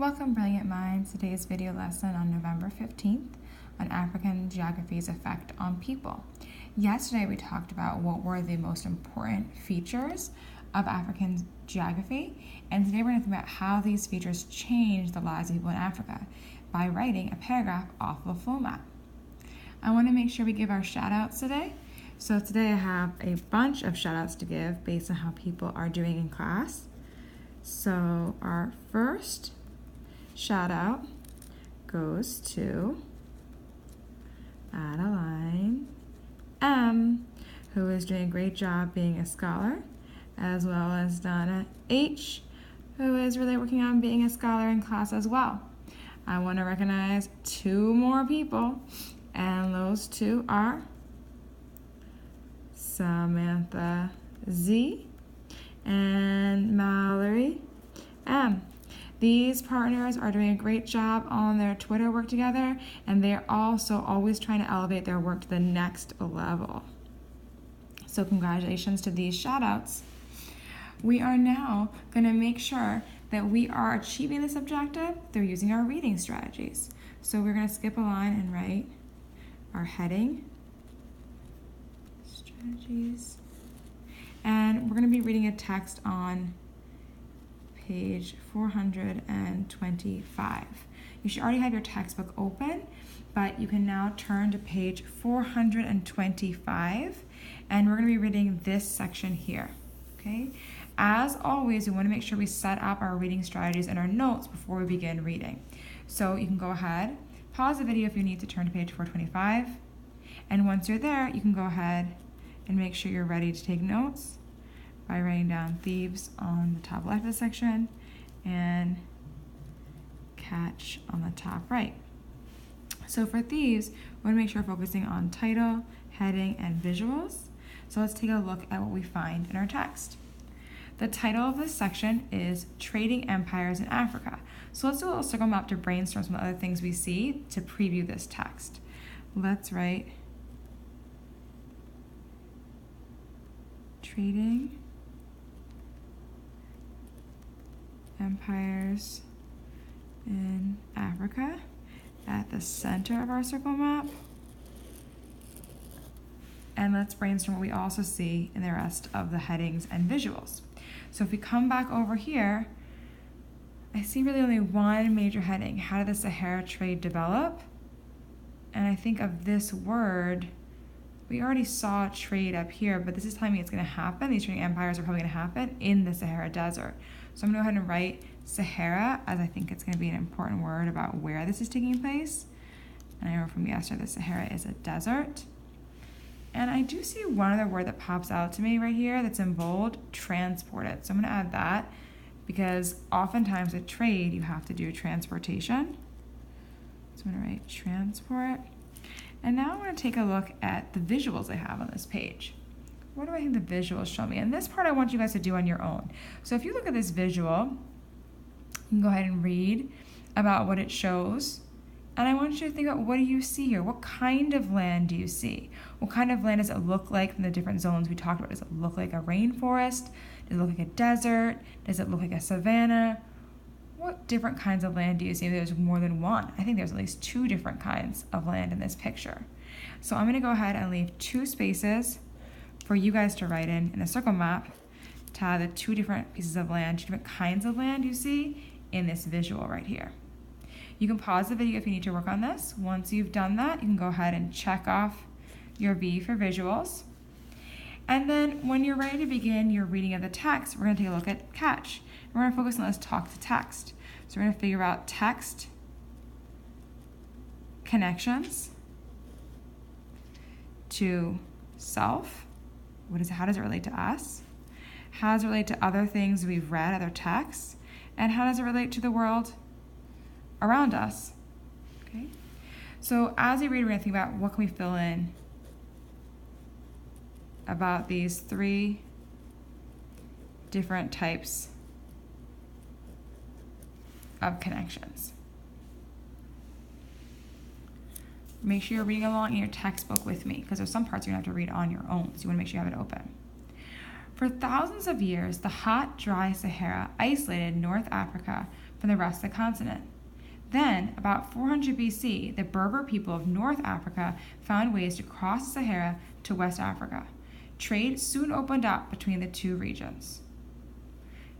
Welcome, Brilliant Minds. Today's video lesson on November 15th on African geography's effect on people. Yesterday we talked about what were the most important features of African geography, and today we're going to think about how these features change the lives of people in Africa by writing a paragraph off of a flow map. I want to make sure we give our shout outs today. So today I have a bunch of shout outs to give based on how people are doing in class. So our first shout out goes to Adeline M., who is doing a great job being a scholar, as well as Donna H., who is really working on being a scholar in class as well. I want to recognize two more people, and those two are Samantha Z. and Mallory M. These partners are doing a great job on their Twitter work together, and they're also always trying to elevate their work to the next level. So congratulations to these shout outs. We are now going to make sure that we are achieving this objective through using our reading strategies. So we're going to skip a line and write our heading, strategies, and we're going to be reading a text on page 425. You should already have your textbook open, but you can now turn to page 425, and we're going to be reading this section here, okay? As always, we want to make sure we set up our reading strategies in our notes before we begin reading. So you can go ahead, pause the video if you need to turn to page 425, and once you're there, you can go ahead and make sure you're ready to take notes by writing down thieves on the top left of the section and catch on the top right. So for thieves, we want to make sure we're focusing on title, heading, and visuals. So let's take a look at what we find in our text. The title of this section is Trading Empires in Africa. So let's do a little circle map to brainstorm some other things we see to preview this text. Let's write Trading Empires in Africa at the center of our circle map. And let's brainstorm what we also see in the rest of the headings and visuals. So if we come back over here, I see really only one major heading. How did the Sahara trade develop? And I think of this word, we already saw trade up here, but this is telling me it's going to happen. These trading empires are probably going to happen in the Sahara Desert. So I'm going to go ahead and write Sahara, as I think it's going to be an important word about where this is taking place. And I know from yesterday the Sahara is a desert. And I do see one other word that pops out to me right here that's in bold, transported. So I'm going to add that because oftentimes at trade you have to do transportation. So I'm going to write transport. And now I want to take a look at the visuals I have on this page. What do I think the visuals show me? And this part I want you guys to do on your own. So if you look at this visual, you can go ahead and read about what it shows. And I want you to think about, what do you see here? What kind of land do you see? What kind of land does it look like in the different zones we talked about? Does it look like a rainforest? Does it look like a desert? Does it look like a savanna? What different kinds of land do you see? There's more than one. I think there's at least two different kinds of land in this picture. So I'm going to go ahead and leave two spaces for you guys to write in a circle map to have the two different pieces of land, two different kinds of land you see in this visual right here. You can pause the video if you need to work on this. Once you've done that, you can go ahead and check off your V for visuals. And then when you're ready to begin your reading of the text, we're going to take a look at catch. We're going to focus on this talk to text. So we're going to figure out text connections to self. How does it relate to us? How does it relate to other things we've read, other texts? And how does it relate to the world around us? Okay. So as we read, we're going to think about what can we fill in about these three different types of connections. Make sure you're reading along in your textbook with me, because there's some parts you're going to have to read on your own, so you want to make sure you have it open. For thousands of years, the hot, dry Sahara isolated North Africa from the rest of the continent. Then, about 400 BC, the Berber people of North Africa found ways to cross the Sahara to West Africa. Trade soon opened up between the two regions.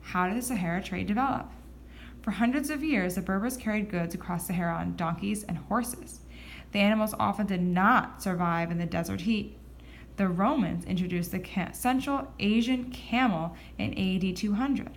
How did the Sahara trade develop? For hundreds of years, the Berbers carried goods across the Sahara on donkeys and horses. The animals often did not survive in the desert heat. The Romans introduced the Central Asian camel in AD 200.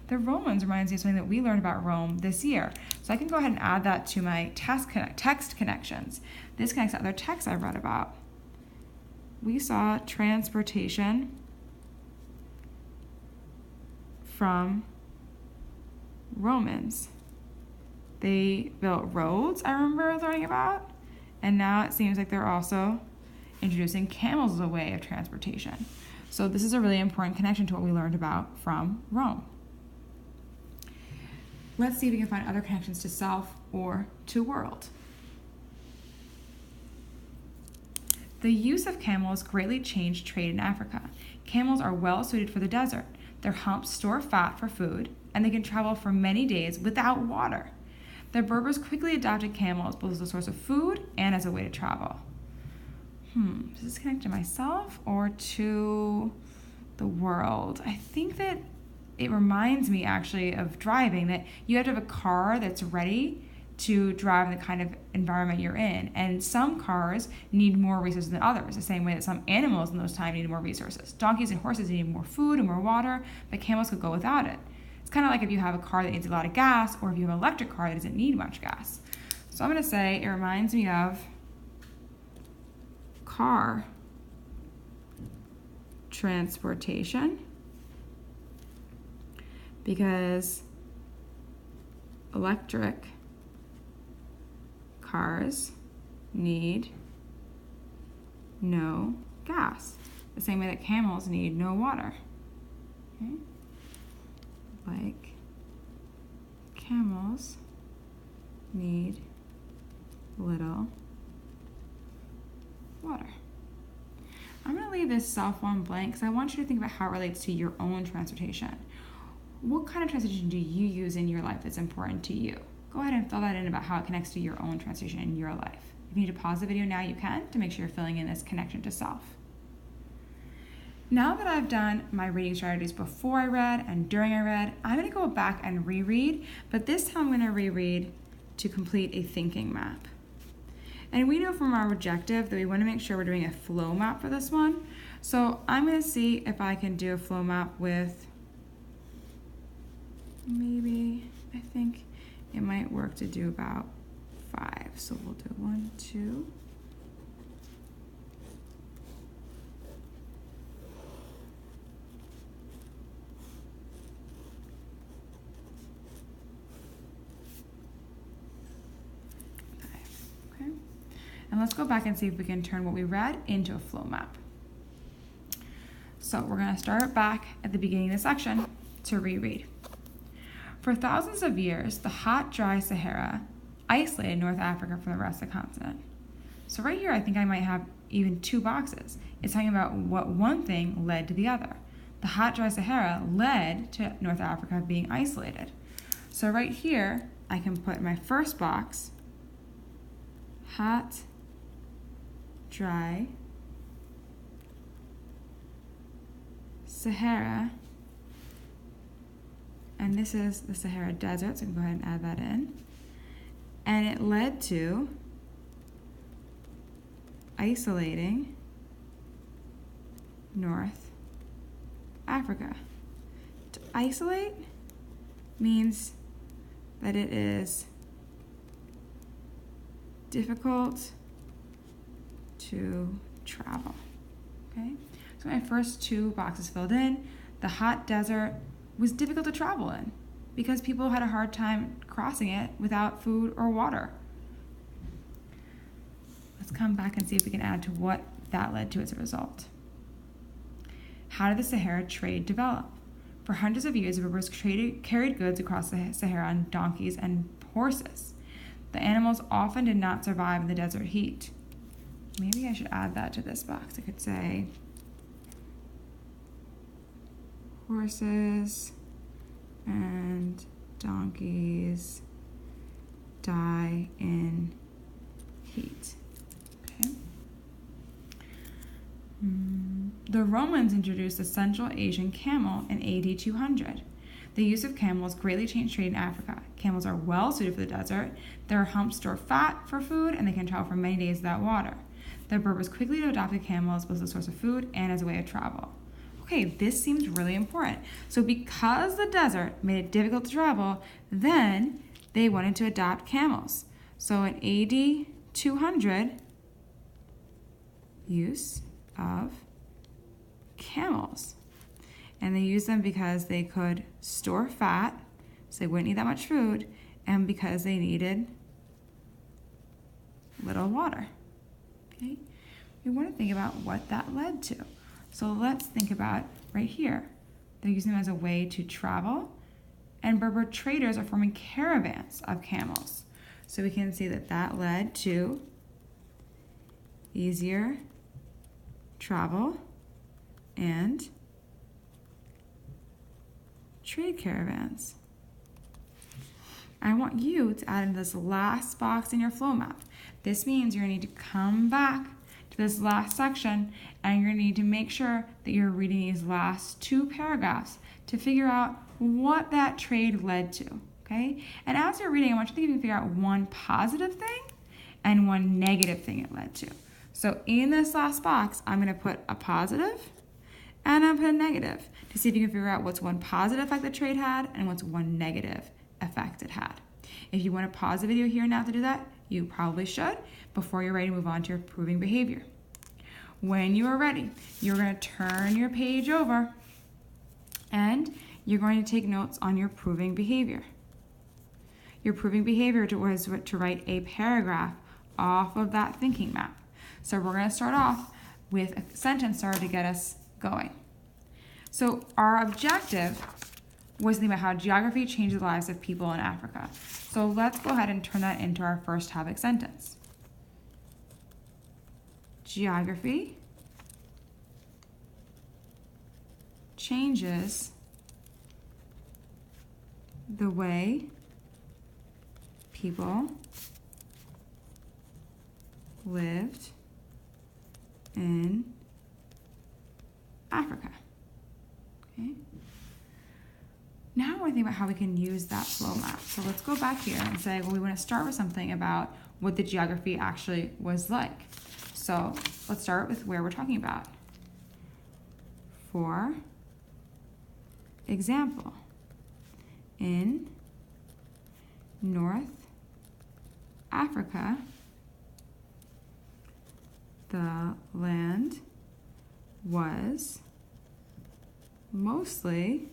The Romans reminds me of something that we learned about Rome this year. So I can go ahead and add that to my text connections. This connects to other texts I've read about. We saw transportation from Romans. They built roads, I remember learning about, and now it seems like they're also introducing camels as a way of transportation. So this is a really important connection to what we learned about from Rome. Let's see if we can find other connections to self or to world. The use of camels greatly changed trade in Africa. Camels are well suited for the desert. Their humps store fat for food, and they can travel for many days without water. The Berbers quickly adopted camels both as a source of food and as a way to travel. Does this connect to myself or to the world? I think that it reminds me actually of driving, that you have to have a car that's ready to drive in the kind of environment you're in. And some cars need more resources than others, the same way that some animals in those times need more resources. Donkeys and horses need more food and more water, but camels could go without it. It's kind of like if you have a car that needs a lot of gas, or if you have an electric car that doesn't need much gas. So I'm going to say it reminds me of car transportation, because electric cars need no gas, the same way that camels need no water. Okay? Like camels need little water. I'm going to leave this self one blank because I want you to think about how it relates to your own transportation. What kind of transportation do you use in your life that's important to you? Go ahead and fill that in about how it connects to your own transportation in your life. If you need to pause the video now, you can, to make sure you're filling in this connection to self. Now that I've done my reading strategies before I read and during I read, I'm going to go back and reread, but this time I'm going to reread to complete a thinking map. And we know from our objective that we want to make sure we're doing a flow map for this one. So I'm going to see if I can do a flow map with maybe, I think it might work to do about 5. So we'll do 1, 2. And let's go back and see if we can turn what we read into a flow map. So we're going to start back at the beginning of the section to reread. For thousands of years, the hot, dry Sahara isolated North Africa from the rest of the continent. So right here, I think I might have even 2 boxes. It's talking about what one thing led to the other. The hot, dry Sahara led to North Africa being isolated. So right here, I can put my first box, hot, dry Sahara, and this is the Sahara Desert, so I can go ahead and add that in. And it led to isolating North Africa. To isolate means that it is difficult to travel. Okay, so my first 2 boxes filled in. The hot desert was difficult to travel in because people had a hard time crossing it without food or water. Let's come back and see if we can add to what that led to as a result. How did the Sahara trade develop? For hundreds of years, the Berbers carried goods across the Sahara on donkeys and horses. The animals often did not survive in the desert heat. Maybe I should add that to this box. I could say horses and donkeys die in heat. Okay. The Romans introduced the Central Asian camel in AD 200. The use of camels greatly changed trade in Africa. Camels are well suited for the desert. Their humps store fat for food, and they can travel for many days without water. The Berbers quickly adopted camels both as a source of food and as a way of travel. Okay, this seems really important. So because the desert made it difficult to travel, then they wanted to adopt camels. So in AD 200, use of camels. And they used them because they could store fat, so they wouldn't need that much food, and because they needed little water. Okay? We want to think about what that led to. So let's think about right here. They're using them as a way to travel, and Berber traders are forming caravans of camels. So we can see that that led to easier travel and trade caravans. I want you to add in this last box in your flow map. This means you're going to need to come back to this last section, and you're going to need to make sure that you're reading these last two paragraphs to figure out what that trade led to, okay? And as you're reading, I want you to think you can figure out one positive thing and one negative thing it led to. So in this last box, I'm going to put a positive and I'm going to put a negative to see if you can figure out what's one positive effect the trade had and what's one negative effect it had. If you want to pause the video here now to do that, you probably should before you're ready to move on to your proving behavior. When you are ready, you're going to turn your page over and you're going to take notes on your proving behavior. Your proving behavior was to write a paragraph off of that thinking map. So we're going to start off with a sentence starter to get us going. So our objective was to think about how geography changed the lives of people in Africa. So let's go ahead and turn that into our first topic sentence. Geography changes the way people lived in Africa. Okay. Now we're thinking about how we can use that flow map. So let's go back here and say, well, we want to start with something about what the geography actually was like. So let's start with where we're talking about. For example, in North Africa, the land was mostly,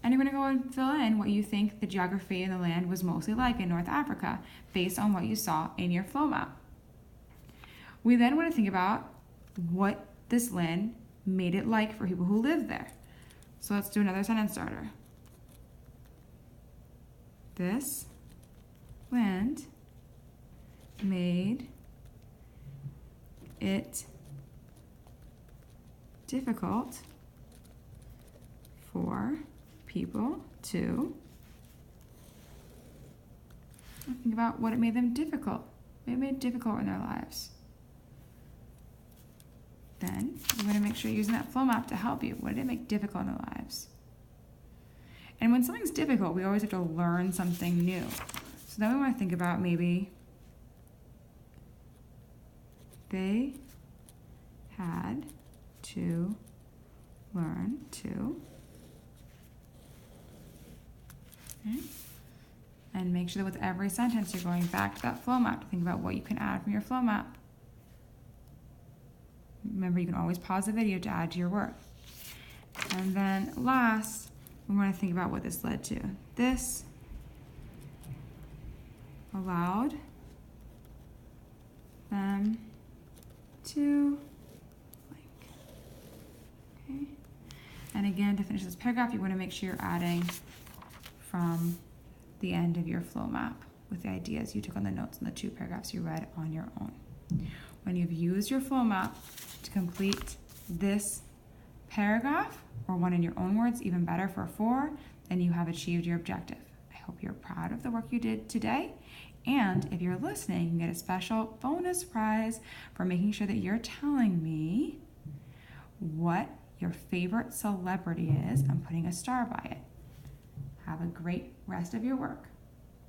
and you're going to go and fill in what you think the geography in the land was mostly like in North Africa based on what you saw in your flow map. We then want to think about what this land made it like for people who lived there. So let's do another sentence starter. This land made it difficult for people to think about what it made them difficult. What it made difficult in their lives. Then you want to make sure you're using that flow map to help you. What did it make difficult in their lives? And when something's difficult, we always have to learn something new. So then we want to think about maybe they had to learn to. Okay. And make sure that with every sentence you're going back to that flow map to think about what you can add from your flow map. Remember, you can always pause the video to add to your work. And then last, we want to think about what this led to. This allowed them to blank. Okay. And again, to finish this paragraph, you want to make sure you're adding from the end of your flow map with the ideas you took on the notes in the two paragraphs you read on your own. When you've used your flow map to complete this paragraph, or one in your own words, even better for 4, then you have achieved your objective. I hope you're proud of the work you did today. And if you're listening, you can get a special bonus prize for making sure that you're telling me what your favorite celebrity is and putting a star by it. Have a great rest of your work.